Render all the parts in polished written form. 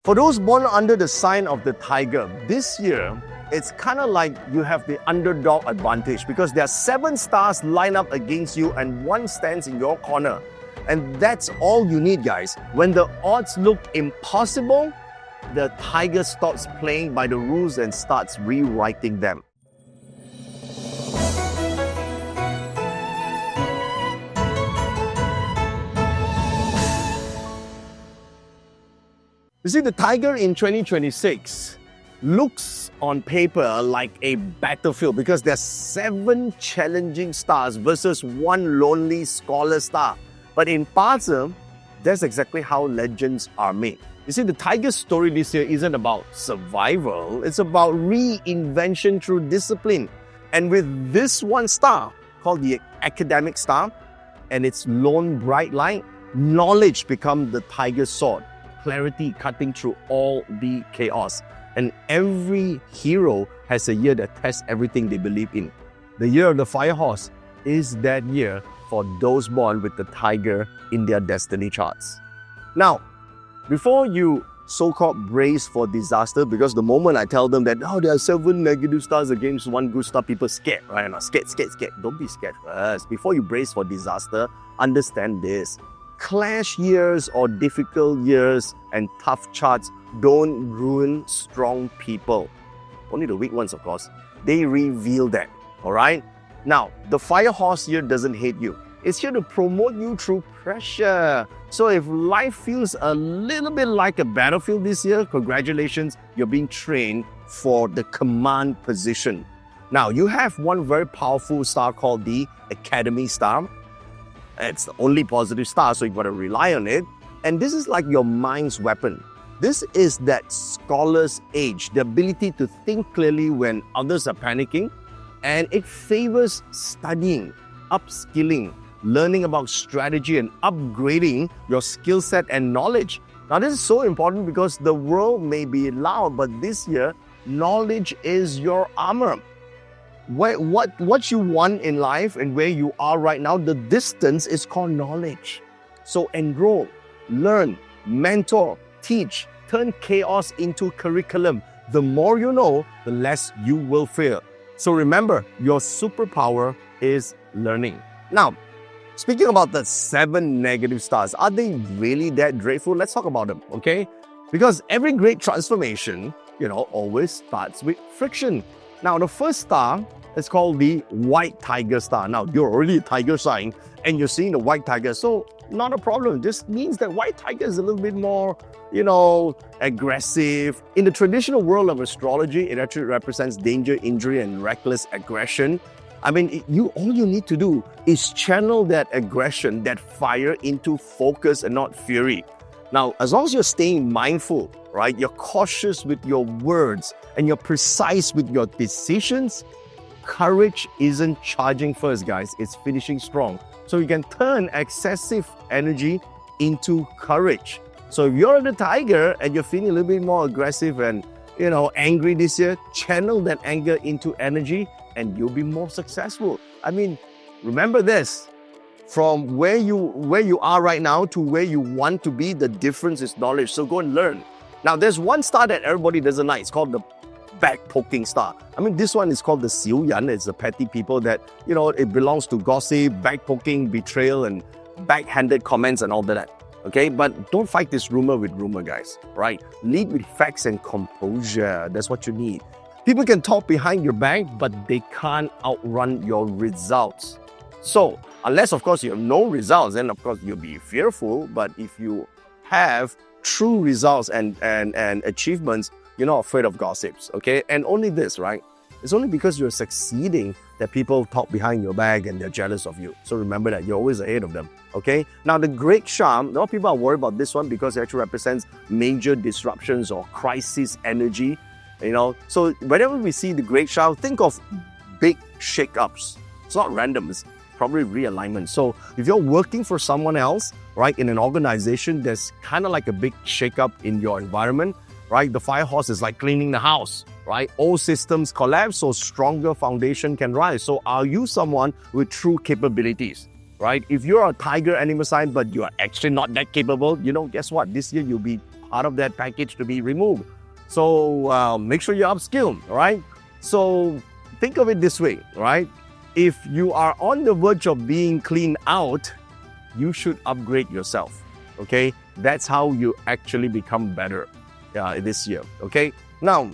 For those born under the sign of the tiger, this year, it's kind of like you have the underdog advantage because there are 7 stars lined up against you and 1 stands in your corner. And that's all you need, guys. When the odds look impossible, the tiger stops playing by the rules and starts rewriting them. You see, the tiger in 2026 looks on paper like a battlefield because there are 7 challenging stars versus 1 lonely scholar star. But in Pazi, that's exactly how legends are made. You see, the tiger's story this year isn't about survival, it's about reinvention through discipline. And with this 1 star, called the academic star, and its lone bright light, knowledge becomes the tiger's sword. Clarity cutting through all the chaos. And every hero has a year that tests everything they believe in. The year of the fire horse is that year for those born with the tiger in their destiny charts. Now, before you so-called brace for disaster, because the moment I tell them that, oh, there are 7 negative stars against 1 good star, people scared, right? Scared. Don't be scared first. Before you brace for disaster, understand this. Clash years or difficult years and tough charts don't ruin strong people. Only the weak ones, of course. They reveal that, all right? Now, the fire horse here doesn't hate you. It's here to promote you through pressure. So if life feels a little bit like a battlefield this year, congratulations, you're being trained for the command position. Now, you have 1 very powerful star called the Academy star. It's the only positive star, so you've got to rely on it. And this is like your mind's weapon. This is that scholar's age, the ability to think clearly when others are panicking. And it favors studying, upskilling, learning about strategy and upgrading your skill set and knowledge. Now, this is so important because the world may be loud, but this year, knowledge is your armor. What you want in life and where you are right now, the distance is called knowledge. So enroll, learn, mentor, teach, turn chaos into curriculum. The more you know, the less you will fear. So remember, your superpower is learning. Now, speaking about the 7 negative stars, are they really that dreadful? Let's talk about them, okay? Because every great transformation, always starts with friction. Now, the first star is called the white tiger star. Now, you're already a tiger sign and you're seeing the white tiger. So, not a problem. This means that white tiger is a little bit more, aggressive. In the traditional world of astrology, it actually represents danger, injury, and reckless aggression. I mean, all you need to do is channel that aggression, that fire into focus and not fury. Now, as long as you're staying mindful, right? You're cautious with your words and you're precise with your decisions. Courage isn't charging first, guys. It's finishing strong. So you can turn excessive energy into courage. So if you're the tiger and you're feeling a little bit more aggressive and, angry this year, channel that anger into energy and you'll be more successful. I mean, remember this. From where you are right now to where you want to be, the difference is knowledge. So go and learn. Now, there's 1 star that everybody doesn't like. It's called the back-poking star. I mean, this one is called the Xiu Yan. It's the petty people that, it belongs to gossip, back-poking, betrayal, and backhanded comments and all that. Okay, but don't fight this rumor with rumor, guys, right? Lead with facts and composure. That's what you need. People can talk behind your back, but they can't outrun your results. So, unless, of course, you have no results, then, of course, you'll be fearful. But if you have true results and achievements, you're not afraid of gossips, okay? And only this, right? It's only because you're succeeding that people talk behind your back and they're jealous of you. So remember that you're always ahead of them, okay? Now, the great charm, a lot of people are worried about this one because it actually represents major disruptions or crisis energy, So whenever we see the great charm, think of big shake-ups. It's not random, it's probably realignment. So if you're working for someone else, right, in an organization, there's kind of like a big shake-up in your environment, right? The fire horse is like cleaning the house, right? Old systems collapse, so stronger foundation can rise. So are you someone with true capabilities, right? If you're a tiger animal sign, but you are actually not that capable, guess what? This year you'll be part of that package to be removed. So make sure you upskill, all right? So think of it this way, right? If you are on the verge of being cleaned out, you should upgrade yourself, okay? That's how you actually become better this year, okay? Now,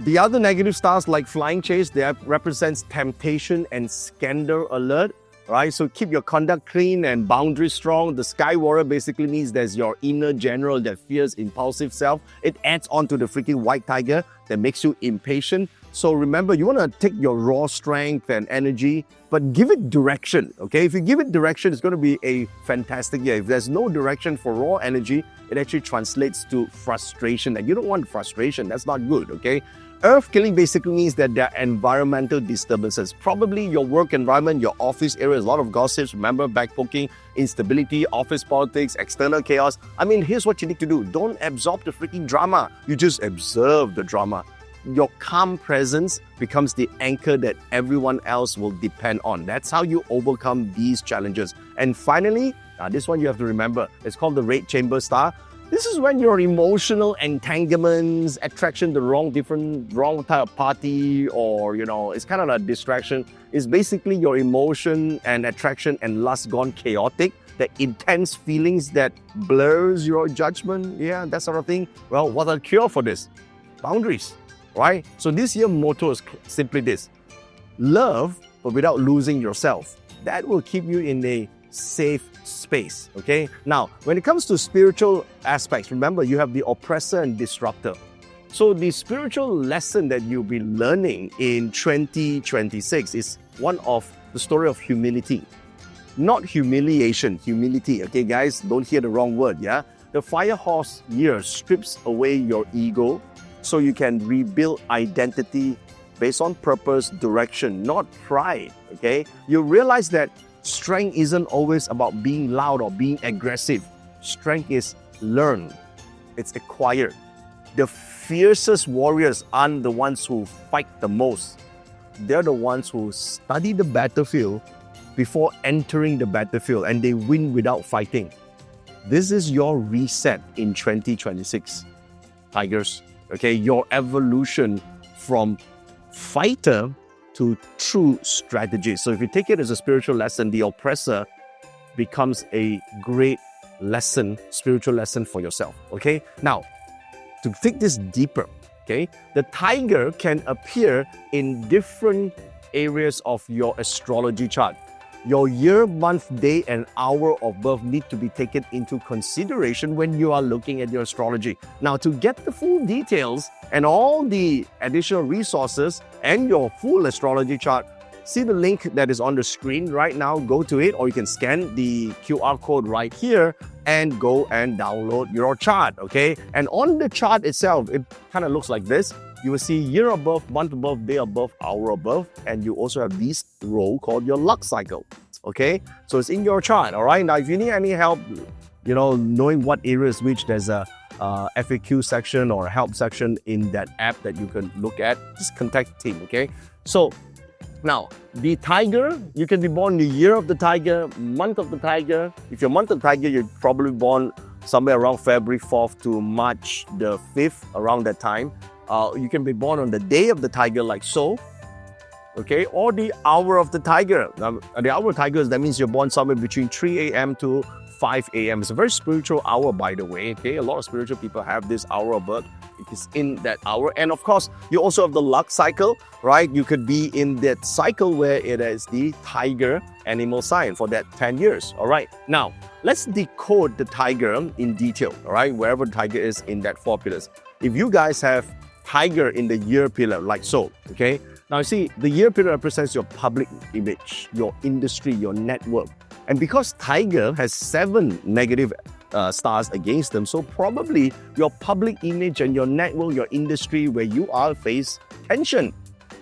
the other negative stars like flying chase, they represents temptation and scandal alert, right? So keep your conduct clean and boundaries strong. The sky warrior basically means there's your inner general, that fierce, impulsive self. It adds on to the freaking white tiger that makes you impatient. So remember, you want to take your raw strength and energy, but give it direction, okay? If you give it direction, it's going to be a fantastic year. If there's no direction for raw energy, it actually translates to frustration. And you don't want frustration. That's not good, okay? Earth killing basically means that there are environmental disturbances. Probably your work environment, your office area, a lot of gossips, remember, backpoking, instability, office politics, external chaos. I mean, here's what you need to do. Don't absorb the freaking drama. You just observe the drama. Your calm presence becomes the anchor that everyone else will depend on. That's how you overcome these challenges. And finally, this one you have to remember. It's called the red chamber star. This is when your emotional entanglements, attraction, the wrong type of party, or, it's kind of a distraction. It's basically your emotion and attraction and lust gone chaotic, the intense feelings that blurs your judgment, that sort of thing. Well, what's the cure for this? Boundaries, right? So this year's motto is simply this: love, but without losing yourself. That will keep you in a safe space, okay? Now, when it comes to spiritual aspects, remember, you have the oppressor and disruptor. So the spiritual lesson that you'll be learning in 2026 is one of the story of humility. Not humiliation, humility, okay, guys? Don't hear the wrong word, yeah? The fire horse year strips away your ego so you can rebuild identity based on purpose, direction, not pride, okay? You realize that strength isn't always about being loud or being aggressive. Strength is learned. It's acquired. The fiercest warriors aren't the ones who fight the most. They're the ones who study the battlefield before entering the battlefield, and they win without fighting. This is your reset in 2026, Tigers. Okay, your evolution from fighter to true strategy. So if you take it as a spiritual lesson, the oppressor becomes a great lesson, spiritual lesson for yourself, okay? Now, to take this deeper, okay, the tiger can appear in different areas of your astrology chart. Your year, month, day, and hour of birth need to be taken into consideration when you are looking at your astrology. Now, to get the full details and all the additional resources and your full astrology chart, see the link that is on the screen right now. Go to it, or you can scan the QR code right here and go and download your chart, okay? And on the chart itself, it kind of looks like this. You will see year of birth, month of birth, day of birth, hour of birth, and you also have this row called your luck cycle, okay? So it's in your chart, all right? Now, if you need any help, knowing what areas which there's a FAQ section or help section in that app that you can look at, just contact the team, okay? So now, the tiger, you can be born the year of the tiger, month of the tiger. If you're month of the tiger, you're probably born somewhere around February 4th to March the 5th, around that time. You can be born on the day of the tiger, like so, okay? Or the hour of the tiger. Now, the hour of tigers, that means you're born somewhere between 3 a.m. to 5 a.m. It's a very spiritual hour, by the way, okay? A lot of spiritual people have this hour of birth. It is in that hour. And of course, you also have the luck cycle, right? You could be in that cycle where it is the tiger animal sign for that 10 years, all right? Now, let's decode the tiger in detail, all right? Wherever the tiger is in that 4 pillars. If you guys have tiger in the year pillar, like so, okay? Now, you see, the year pillar represents your public image, your industry, your network. And because tiger has 7 negative stars against them, so probably your public image and your network, your industry where you are face tension.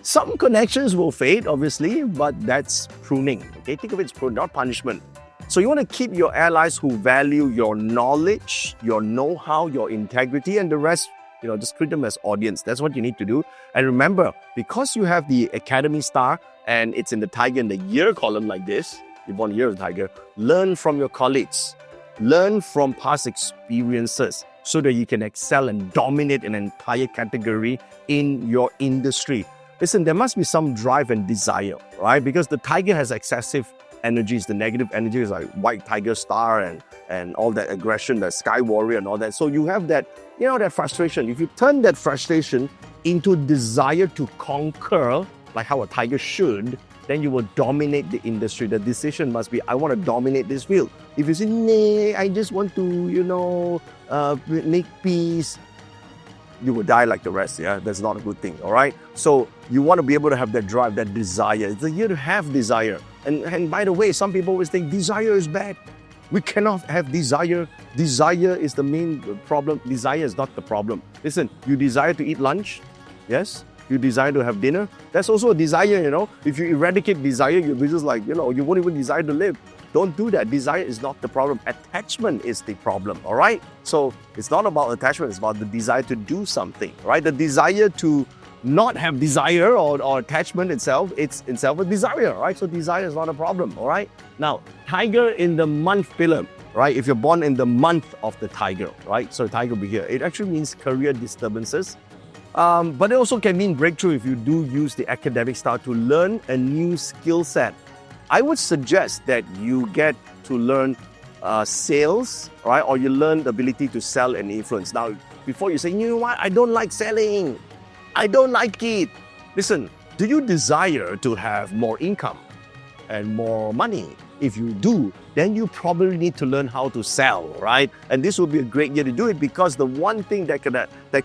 Some connections will fade, obviously, but that's pruning. Okay, think of it as pruning, not punishment. So you want to keep your allies who value your knowledge, your know-how, your integrity, and the rest, just treat them as audience. That's what you need to do. And remember, because you have the Academy star and it's in the tiger in the year column like this, you're born year of the tiger, learn from your colleagues. Learn from past experiences. so that you can excel and dominate an entire category in your industry. Listen, there must be some drive and desire, right? Because the tiger has excessive energies, the negative energies like white tiger star and all that aggression, the sky warrior and all that. So you have that, that frustration. If you turn that frustration into desire to conquer, like how a tiger should, then you will dominate the industry. The decision must be, I want to dominate this field. If you say, nah, I just want to, make peace, you will die like the rest, yeah? That's not a good thing, all right? So you want to be able to have that drive, that desire. It's a year to have desire. And by the way, some people always think desire is bad. We cannot have desire. Desire is the main problem. Desire is not the problem. Listen, you desire to eat lunch, yes? You desire to have dinner, that's also a desire, If you eradicate desire, you'll be just like, you won't even desire to live. Don't do that. Desire is not the problem. Attachment is the problem, all right? So it's not about attachment, it's about the desire to do something, right? The desire to not have desire or attachment itself, it's itself a desire, right? So desire is not a problem, all right? Now, tiger in the month pillar, right? If you're born in the month of the tiger, right? So tiger will be here. It actually means career disturbances. But it also can mean breakthrough if you do use the academic style to learn a new skill set. I would suggest that you get to learn sales, right? Or you learn the ability to sell and influence. Now, before you say, you know what, I don't like selling. I don't like it. Listen, do you desire to have more income and more money? If you do, then you probably need to learn how to sell, right? And this will be a great year to do it, because the one thing that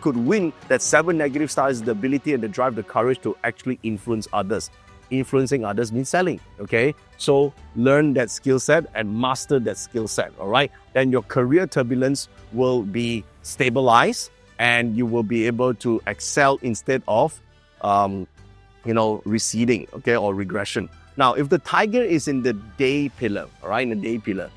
could win that 7 negative stars is the ability and the drive, the courage to actually influence others. Influencing others means selling, okay? So learn that skill set and master that skill set, all right? Then your career turbulence will be stabilized and you will be able to excel instead of, receding, okay, or regression. Now, if the tiger is in the day pillar, all right, in the day pillar,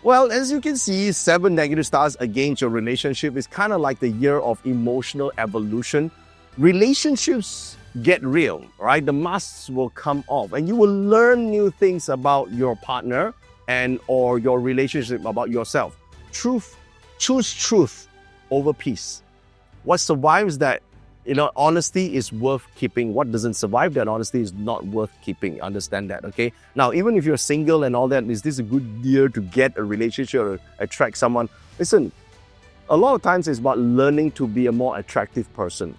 well, as you can see, 7 negative stars against your relationship is kind of like the year of emotional evolution. Relationships get real, right? The masks will come off and you will learn new things about your partner or your relationship, about yourself. Choose truth over peace. What survives that, honesty is worth keeping. What doesn't survive that honesty is not worth keeping. Understand that, okay? Now, even if you're single and all that, is this a good year to get a relationship or attract someone? Listen, a lot of times it's about learning to be a more attractive person.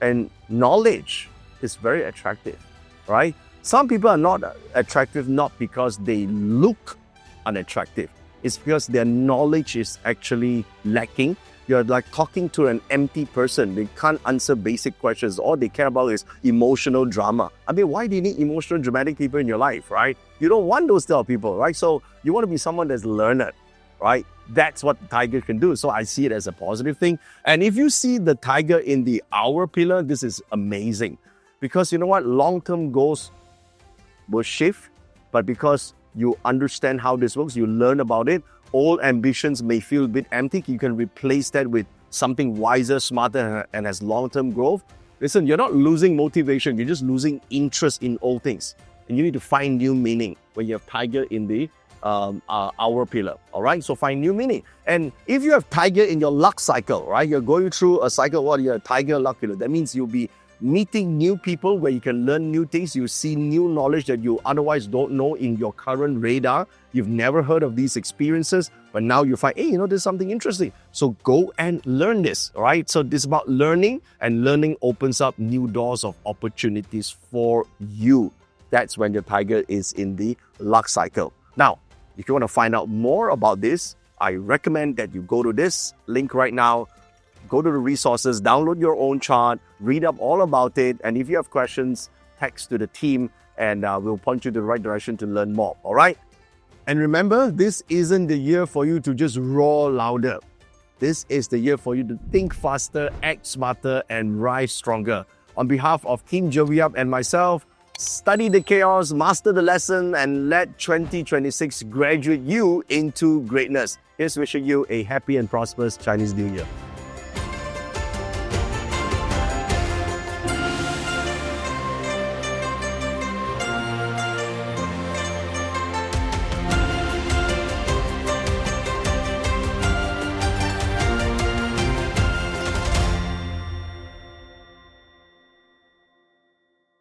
And knowledge is very attractive, right? Some people are not attractive not because they look unattractive. It's because their knowledge is actually lacking. You're like talking to an empty person. They can't answer basic questions. All they care about is emotional drama. I mean, why do you need emotional, dramatic people in your life, right? You don't want those type of people, right? So you want to be someone that's learned, right? That's what the tiger can do. So I see it as a positive thing. And if you see the tiger in the hour pillar, this is amazing. Because you know what? Long-term goals will shift, but because you understand how this works, you learn about it, old ambitions may feel a bit empty. You can replace that with something wiser, smarter, and has long-term growth. Listen, you're not losing motivation. You're just losing interest in old things. And you need to find new meaning when you have tiger in the hour pillar. All right, so find new meaning. And if you have tiger in your luck cycle, right, you're going through a cycle, you're a tiger luck pillar. That means you'll be meeting new people where you can learn new things. You see new knowledge that you otherwise don't know in your current radar. You've never heard of these experiences, but now you find, hey, there's something interesting. So go and learn this, all right? So this is about learning, and learning opens up new doors of opportunities for you. That's when your tiger is in the luck cycle. Now, if you want to find out more about this, I recommend that you go to this link right now. Go to the resources, download your own chart, read up all about it. And if you have questions, text to the team and we'll point you to the right direction to learn more, all right? And remember, this isn't the year for you to just roar louder. This is the year for you to think faster, act smarter, and rise stronger. On behalf of Team Joviab and myself, study the chaos, master the lesson, and let 2026 graduate you into greatness. Here's wishing you a happy and prosperous Chinese New Year.